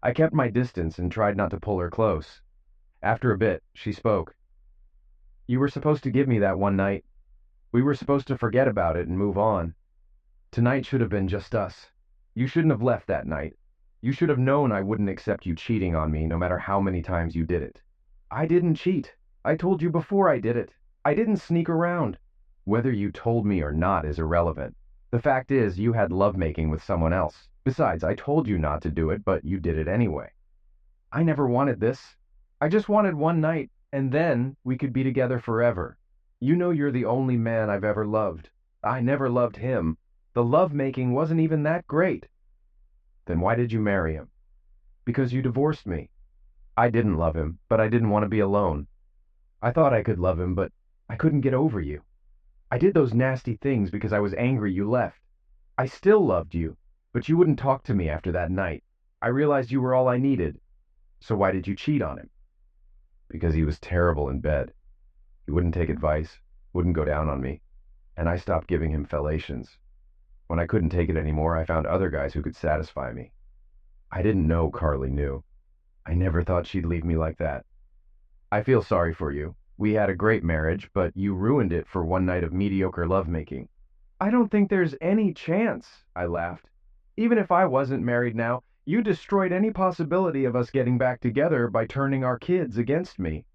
I kept my distance and tried not to pull her close. After a bit, she spoke. "You were supposed to give me that one night. We were supposed to forget about it and move on. Tonight should have been just us. You shouldn't have left that night. You should have known I wouldn't accept you cheating on me no matter how many times you did it." "I didn't cheat. I told you before I did it. I didn't sneak around." "Whether you told me or not is irrelevant. The fact is, you had lovemaking with someone else. Besides, I told you not to do it, but you did it anyway." "I never wanted this. I just wanted one night, and then we could be together forever. You know you're the only man I've ever loved. I never loved him. The lovemaking wasn't even that great." "Then why did you marry him?" "Because you divorced me." "I didn't love him, but I didn't want to be alone. I thought I could love him, but I couldn't get over you. I did those nasty things because I was angry you left. I still loved you, but you wouldn't talk to me after that night. I realized you were all I needed. So why did you cheat on him?" "Because he was terrible in bed. He wouldn't take advice, wouldn't go down on me, and I stopped giving him fellations. When I couldn't take it anymore, I found other guys who could satisfy me. I didn't know Carly knew. I never thought she'd leave me like that. I feel sorry for you. We had a great marriage, but you ruined it for one night of mediocre lovemaking. I don't think there's any chance, I laughed. Even if I wasn't married now, you destroyed any possibility of us getting back together by turning our kids against me.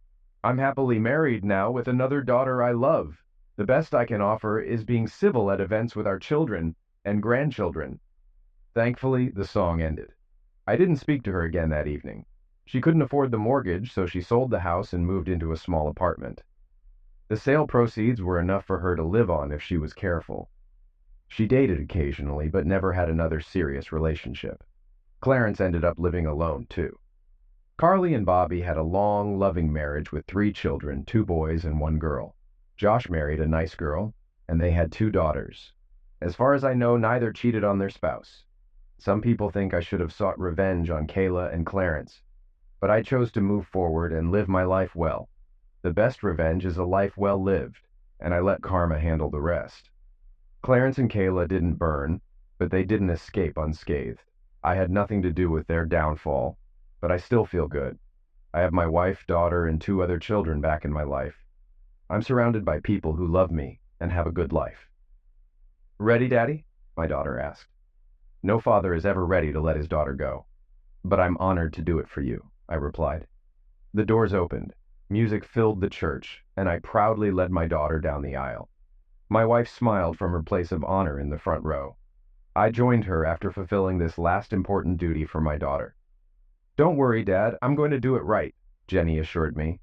I'm happily married now with another daughter I love. The best I can offer is being civil at events with our children and grandchildren. Thankfully, the song ended. I didn't speak to her again that evening. She couldn't afford the mortgage, so she sold the house and moved into a small apartment. The sale proceeds were enough for her to live on if she was careful. She dated occasionally, but never had another serious relationship. Clarence ended up living alone, too. Carly and Bobby had a long, loving marriage with 3 children, 2 boys and 1 girl. Josh married a nice girl, and they had 2 daughters. As far as I know, neither cheated on their spouse. Some people think I should have sought revenge on Kayla and Clarence, but I chose to move forward and live my life well. The best revenge is a life well lived, and I let karma handle the rest. Clarence and Kayla didn't burn, but they didn't escape unscathed. I had nothing to do with their downfall, but I still feel good. I have my wife, daughter, and 2 other children back in my life. I'm surrounded by people who love me and have a good life. Ready, Daddy? My daughter asked. No father is ever ready to let his daughter go. But I'm honored to do it for you, I replied. The doors opened. Music filled the church, and I proudly led my daughter down the aisle. My wife smiled from her place of honor in the front row. I joined her after fulfilling this last important duty for my daughter. Don't worry, Dad, I'm going to do it right, Jenny assured me.